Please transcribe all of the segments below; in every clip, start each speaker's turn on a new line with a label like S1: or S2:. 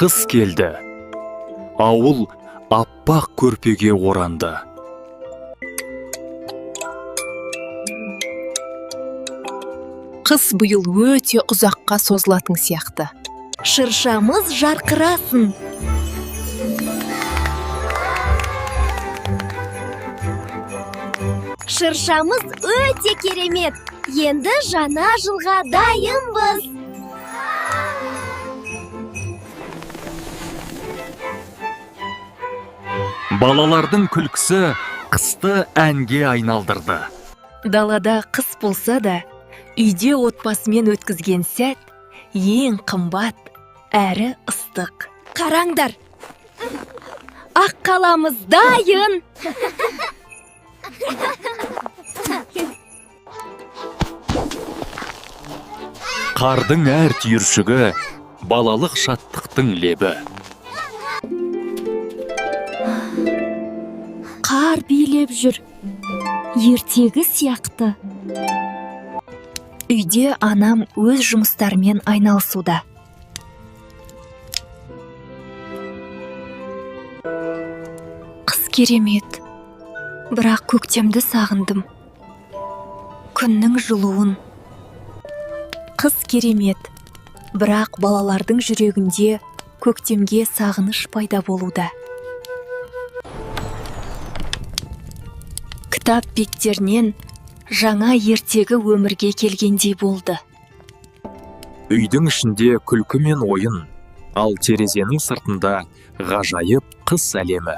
S1: Қыс келді. Ауыл аппақ көрпеге оранды.
S2: Қыс бұйыл өте ұзаққа созылатын сияқты.
S3: Шыршамыз жарқырасын. Шыршамыз өте керемет. Енді жаңа жылға дайынбыз.
S1: Балалардың күлкісі қысты әнге айналдырды.
S2: Далада қыс болса да, үйде отбасымен өткізген сәт ең қымбат әрі ыстық.
S3: Қараңдар, ақ қаламыз дайын.
S1: Қардың әр түйіршігі балалық шаттықтың лебі.
S3: Қар билеп жүр, ертегі сияқты.
S2: Үйде анам өз жұмыстарымен айналысуда. Қыс керемет, бірақ көктемді сағындым. Күннің жылуын. Қыс керемет, бірақ балалардың жүрегінде көктемге сағыныш пайда болуда. Кітап беттерінен жаңа ертегі өмірге келгендей болды.
S1: Үйдің ішінде күлкі мен ойын, ал терезенің сыртында ғажайып қыс әлемі.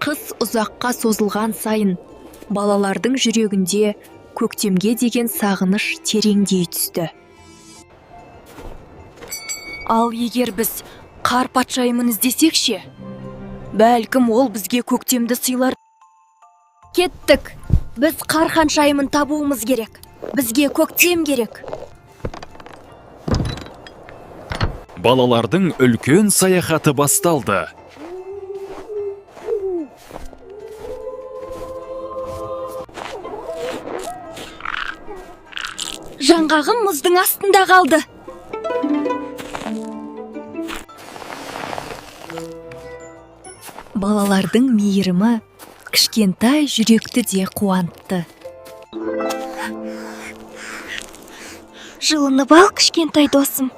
S2: Қыс ұзаққа созылған сайын балалардың жүрегінде көктемге деген сағыныш тереңдей түсті. Ал егер біз қар патшайымын іздесекше, бәлкім ол бізге көктемді сыйлар.
S3: Кеттік, біз қар ханшайымын табуымыз керек. Бізге көктем керек.
S1: Балалардың үлкен саяхаты басталды.
S3: Жаңғағым мұздың астында қалды.
S2: Балалардың мейірімі кішкентай жүректі де қуантты.
S3: Жылынып ал, кішкентай досым.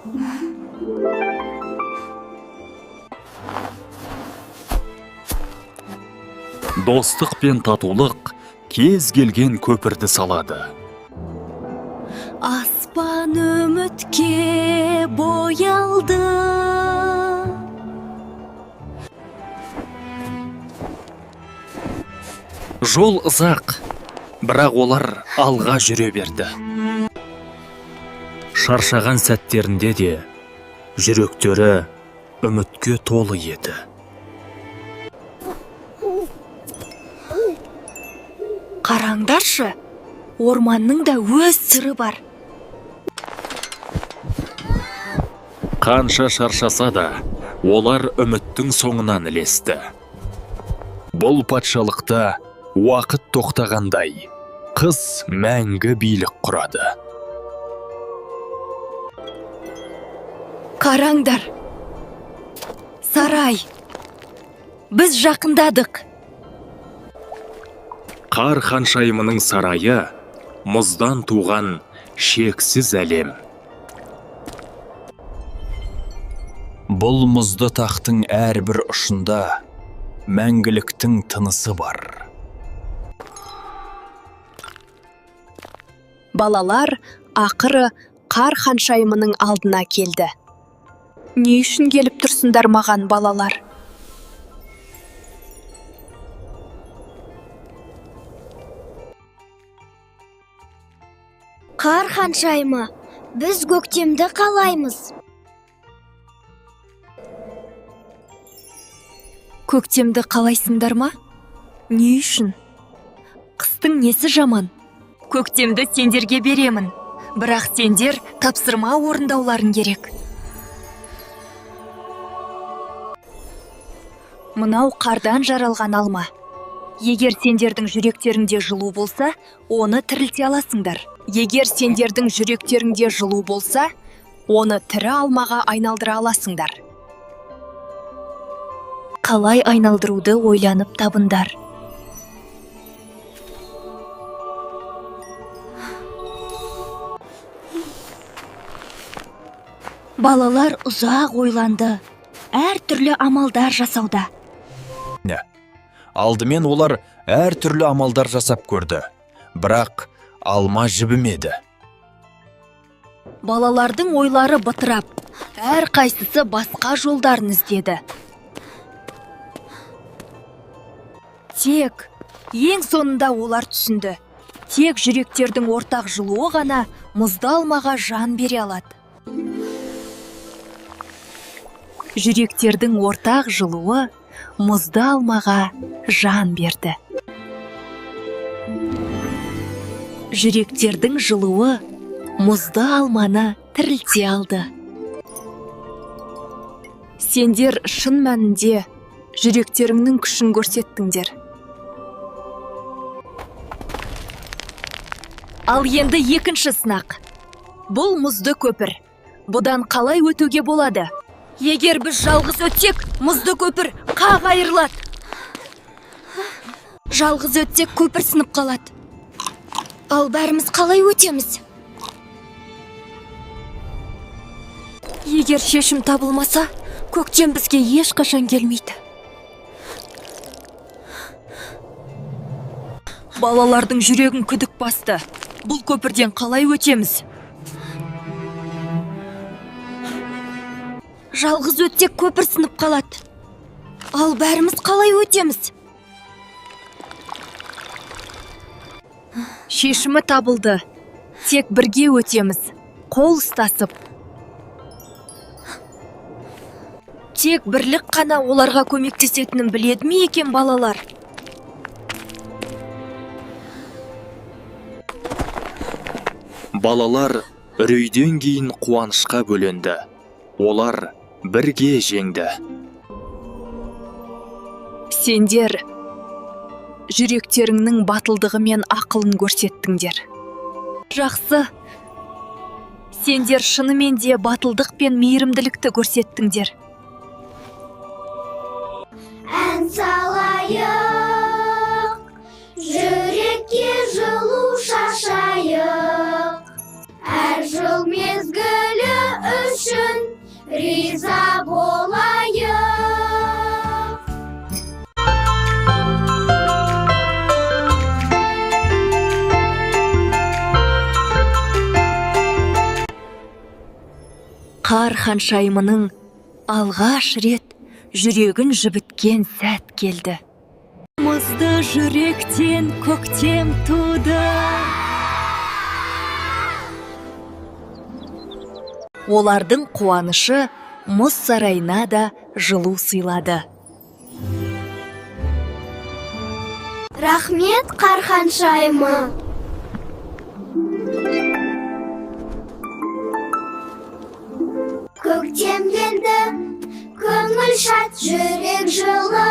S1: Достық пен татулық кез келген көпірді салады.
S3: Аспан үмітке боялды.
S1: Жол ұзақ, бірақ олар алға жүре берді. Шаршаған сәттерінде де жүректері үмітке толы еді.
S2: Қараңдаршы, орманның да өз сыры бар.
S1: Қанша шаршаса да, олар үміттің соңынан ілесті. Бұл патшалықта уақыт тоқтағандай, қыс мәңгі билік құрады.
S2: Қараңдар, сарай, біз жақындадық.
S1: Қар ханшайымының сарайы мұздан туған шексіз әлем. Бұл мұзды тақтың әрбір ұшында мәңгіліктің тынысы бар.
S2: Балалар ақыры қар ханшайымының алдына келді. Не үшін келіп тұрсыңдар маған, балалар?
S3: Қар ханшайымы, біз көктемді қалаймыз.
S2: Көктемді қалайсыңдар ма? Не үшін? Қыстың несі жаман? Көктемді сендерге беремін, бірақ сендер тапсырма орындауларың керек. Мынау қардан жаралған алма. Егер сендердің жүректеріңде жылу болса, оны тірілте аласыңдар. Егер сендердің жүректеріңде жылу болса, оны тірі алмаға айналдыра аласыңдар. Қалай айналдыруды ойланып табындар. Балалар ұзақ ойланды, әр түрлі амалдар жасауда.
S4: Алдымен олар әр түрлі амалдар жасап көрді, бірақ алма жібімеді.
S2: Балалардың ойлары бытырап, әр қайсысы басқа жолдарын іздеді. Тек ең соңында олар түсінді. Тек жүректердің ортақ жылуы ғана мұзды алмаға жан бере алады. Жүректердің ортақ жылуы мұзды алмаға жан берді. Жүректердің жылуы мұзды алманы тірілте алды. Сендер шын мәнінде жүректеріңнің күшін көрсеттіңдер. Ал енді екінші сынақ. Бұл мұзды көпір. Бұдан қалай өтуге болады? Егер біз жалғыз өтсек, мұзды көпір қақ айырылады.
S3: Жалғыз өтсек көпір сынып қалады. Ал бәріміз қалай өтеміз?
S2: Егер шешім табылмаса, көктем бізге ешқашан келмейді. Балалардың жүрегін күдік басты. Бұл көпірден қалай өтеміз?
S3: Жалғыз өтсек көпір сынып қалады. Ал бәріміз қалай өтеміз?
S2: Шешімі табылды. Тек бірге өтеміз. Қол ұстасып. Тек бірлік қана оларға көмектесетінін біледі ме екен балалар?
S1: Балалар үрейден кейін қуанышқа бөленді. Олар бірге жеңді.
S2: Сендер жүректеріңнің батылдығы мен ақылын көрсеттіңдер. Жақсы. Сендер шынымен де батылдық пен мейірімділікті көрсеттіңдер.
S5: Ән салайық, жүрекке жылу шашайық. Әр жыл мезгілі үшін риза болайық.
S2: Қар ханшайымының алғаш рет жүрегін жібіткен сәт келді. Мұзды жүректен көктем туды. Олардың қуанышы мұз сарайына да жылу сыйлады.
S5: Рахмет, қар ханшайымы. Көктем келді, көңіл шат, жүрек жылы.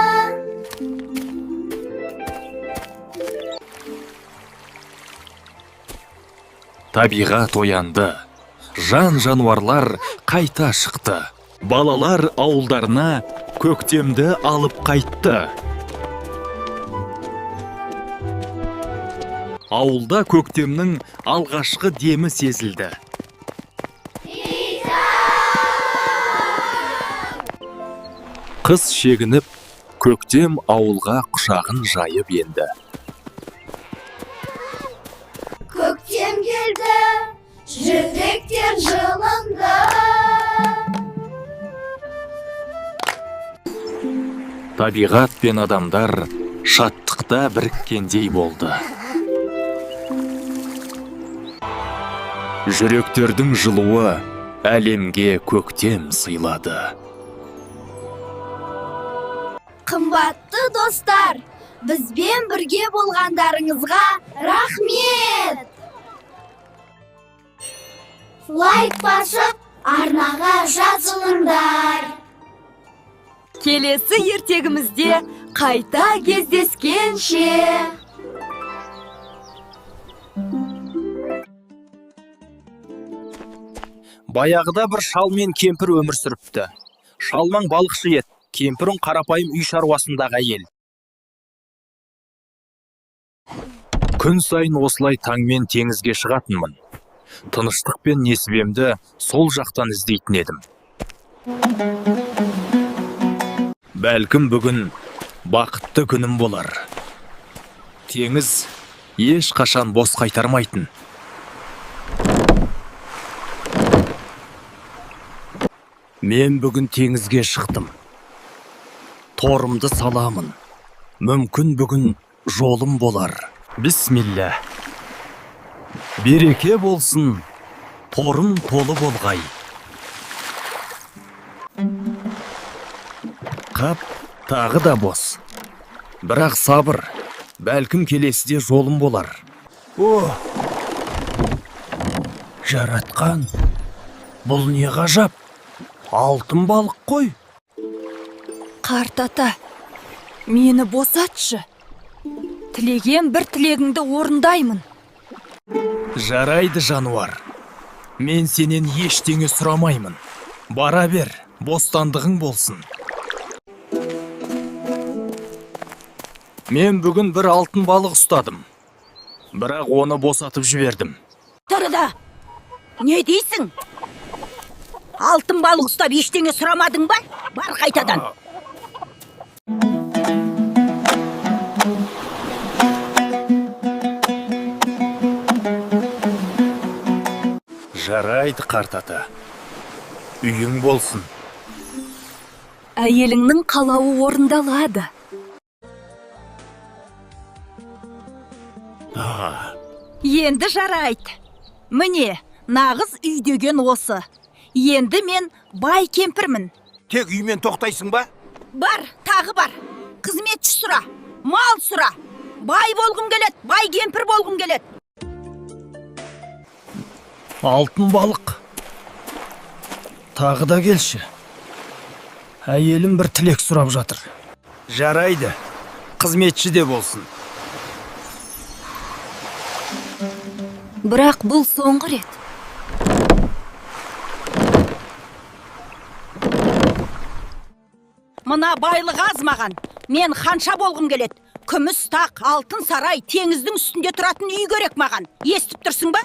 S1: Табиғат оянды. Жан жануарлар қайта шықты. Балалар ауылдарына көктемді алып қайтты. Ауылда көктемнің алғашқы демі сезілді. Қыз шегініп, көктем ауылға құшағын жайып енді.
S5: Көктем келді, жүректер жылынды.
S1: Табиғат пен адамдар шаттықта біріккендей болды. Жүректердің жылуы әлемге көктем сыйлады.
S5: Қымбатты достар, бізбен бірге болғандарыңызға рахмет! Лайк басып, арнаға жазылыңдар.
S2: Келесі ертегімізде қайта кездескенше.
S4: Баяғыда бір шал мен кемпір өмір сүріпті. Шалмаң балықшы еді, кемпірің қарапайым үй шаруасындағы әйел. Күн сайын осылай таңмен теңізге шығатынмын. Тыныштық пен несібемді сол жақтан іздейтін едім. Бәлкім бүгін бақытты күнім болар. Теңіз ешқашан бос қайтармайтын. Мен бүгін теңізге шықтым. Торымды саламын. Мүмкін бүгін жолым болар. Бисмилля. Береке болсын, торым толы болғай. Қап, тағы да бос. Бірақ сабыр, бәлкім келесіде жолым болар. О! Жаратқан, бұл не ғажап? Алтын балық қой.
S2: Қарт ата, мені босатшы. Тілеген бір тілегіңді орындаймын.
S4: Жарайды, жануар. Мен сенен ештеңе сұрамаймын. Бара бер, бостандығың болсын. Мен бүгін бір алтын балық ұстадым. Бірақ оны босатып жібердім.
S6: Тұрда, не дейсің? Алтын балық ұстап ештеңе сұрамадың ба? Бар қайтадан.
S4: Жарайды, қарт ата. Үйің болсын.
S2: Әйеліңнің қалауы орындалады. Енді жарайды. Міне, нағыз үй деген осы. Енді мен бай кемпірмін.
S7: Тек үймен тоқтайсың ба?
S6: Бар, тағы бар. Қызметші сұра, мал сұра. Бай болғым келеді, бай кемпір болғым келеді.
S4: Алтын балық. Тағы да келші. Әйелім бір тілек сұрап жатыр. Жарайды, қызметші де болсын.
S2: Бірақ бұл соңғы рет.
S6: Мына байлық аз маған. Мен ханша болғым келеді. Күміс тақ, алтын сарай, теңіздің үстінде тұратын үй керек маған. Естіп тұрсың ба?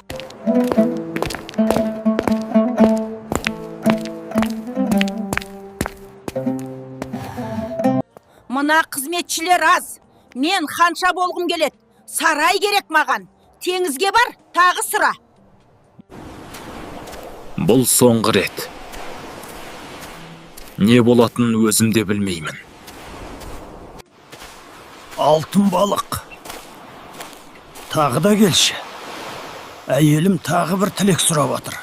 S6: Мына қызметшілер аз. Мен ханша болғым келеді. Сарай керек маған. Теңізге бар, тағы сұра.
S4: Бұл соңғы рет. Не болатынын өзім де білмеймін. Алтын балық. Тағы да келші. Әйелім тағы бір тілек сұрап отыр.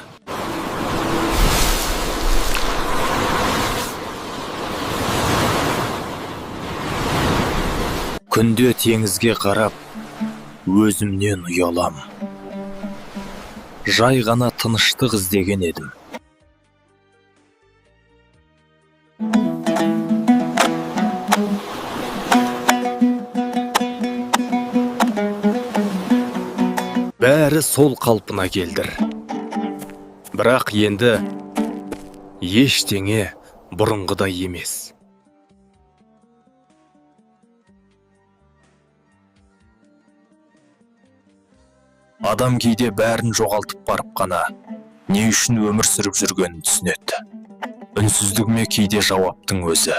S4: Күнде теңізге қарап, өзімнен ұялам. Жай ғана тыныштық іздеген едім. Бәрі сол қалпына келдір. Бірақ енді ештеңе бұрынғыдай емес. Адам кейде бәрін жоғалтып барып қана не үшін өмір сүріп жүргенін түсінеді. Үнсіздігіме кейде жауаптың өзі.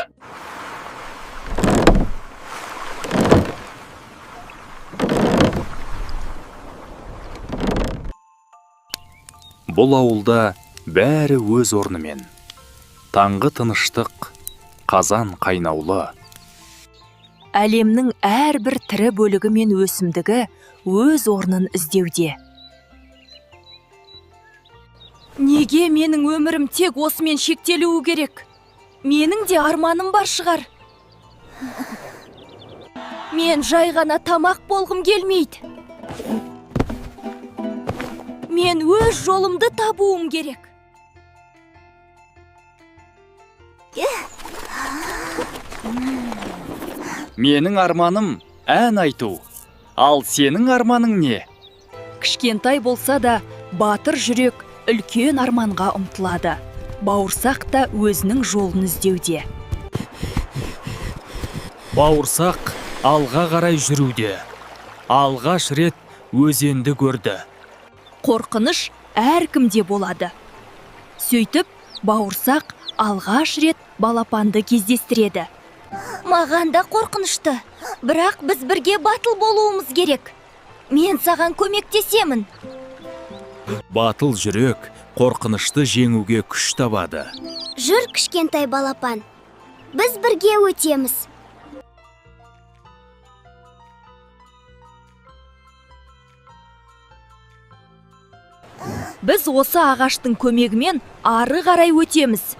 S4: Бұл ауылда бәрі өз орнымен. Таңғы тыныштық, қазан қайнаулы.
S2: Әлемнің әрбір тірі бөлігі мен өсімдігі өз орнын іздеуде. Неге менің өмірім тек осымен шектелуі керек? Менің де арманым бар шығар. Мен жай ғана тамақ болғым келмейді. Мен өз жолымды табуым керек.
S1: Менің арманым ән айту. Ал сенің арманың не?
S2: Кішкентай болса да батыр жүрек үлкен арманға ұмтылады. Бауырсақ та өзінің жолын іздеуде.
S1: Бауырсақ алға қарай жүруде. Алғаш рет өзенді көрді.
S2: Қорқыныш әркімде болады. Сөйтіп, бауырсақ алғаш рет балапанды кездестіреді.
S3: Маған да қорқынышты, бірақ біз бірге батыл болуымыз керек. Мен саған көмектесемін.
S1: Батыл жүрек қорқынышты жеңуге күш табады.
S5: Жүр, кішкентай балапан. Біз бірге өтеміз.
S2: Біз осы ағаштың көмегімен ары қарай өтеміз.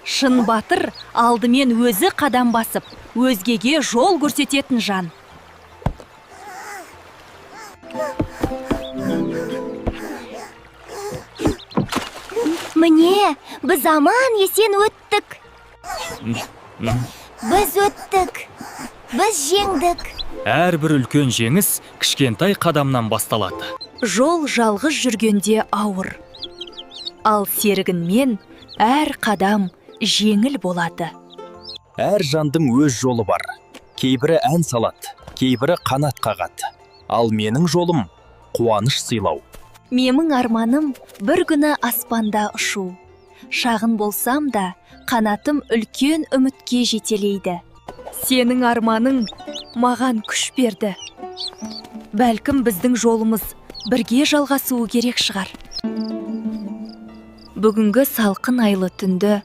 S2: Шын батыр алдымен өзі қадам басып, өзгеге жол көрсететін жан.
S3: Міне, біз аман есен өттік.
S5: Біз өттік. Біз жеңдік.
S1: Әрбір үлкен жеңіс кішкентай қадамнан басталады.
S2: Жол жалғыз жүргенде ауыр. Ал серігінмен әр қадам жеңіл болады.
S4: Әр жандың өз жолы бар. Кейбірі ән салады, кейбірі қанат қағады. Ал менің жолым қуаныш сыйлау.
S2: Менің арманым бір күні аспанда ұшу. Шағын болсам да, қанатым үлкен үмітке жетелейді. Сенің арманың маған күш берді. Бәлкім біздің жолымыз бірге жалғасуы керек шығар. Бүгінгі салқын айлы түнді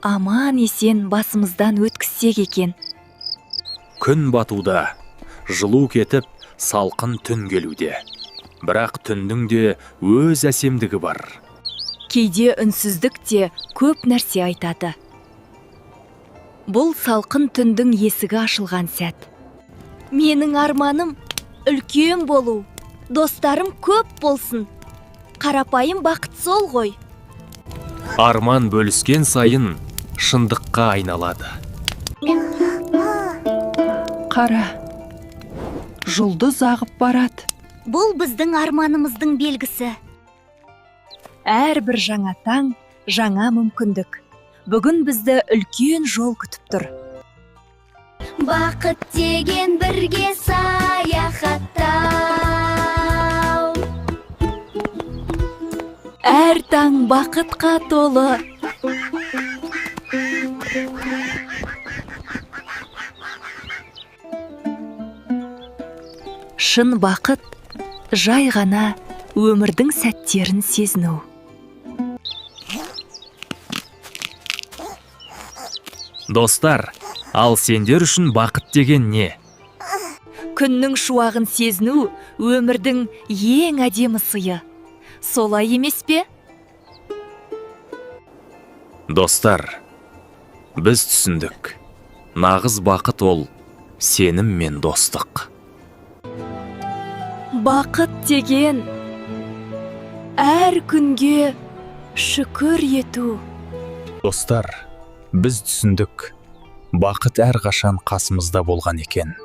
S2: аман есен басымыздан өткізсек екен.
S1: Күн батуда, жылу кетіп, салқын түн келуде. Бірақ түндің де өз әсемдігі бар.
S2: Кейде үнсіздік те көп нәрсе айтады. Бұл салқын түндің есігі ашылған сәт.
S3: Менің арманым үлкен болу. Достарым көп болсын. Қарапайым бақыт сол ғой.
S1: Арман бөліскен сайын шындыққа айналады.
S2: Қара, жұлдыз ағып барады.
S3: Бұл біздің арманымыздың белгісі.
S2: Әрбір жаңа таң, жаңа мүмкіндік. Бүгін бізді үлкен жол күтіп тұр.
S5: Бақыт деген бірге саяхаттау.
S2: Әр таң бақытқа толы. Шын бақыт жай ғана өмірдің сәттерін сезіну.
S1: Достар, ал сендер үшін бақыт деген не?
S2: Күннің шуағын сезіну өмірдің ең әдемі сыйы. Солай емес пе?
S1: Достар, біз түсіндік. Нағыз бақыт ол сенім мен достық.
S2: Бақыт деген әр күнге шүкір ету.
S4: Достар, біз түсіндік. Бақыт әрқашан қасымызда болған екен.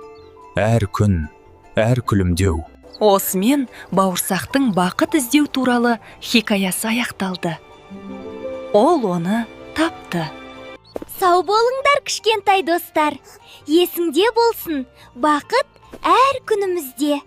S4: Әр күн, әр күлімдеу.
S2: Осымен бауырсақтың бақыт іздеу туралы хикаясы аяқталды. Ол оны тапты.
S3: Сау болыңдар, кішкентай достар. Есіңде болсын, бақыт әр күнімізде.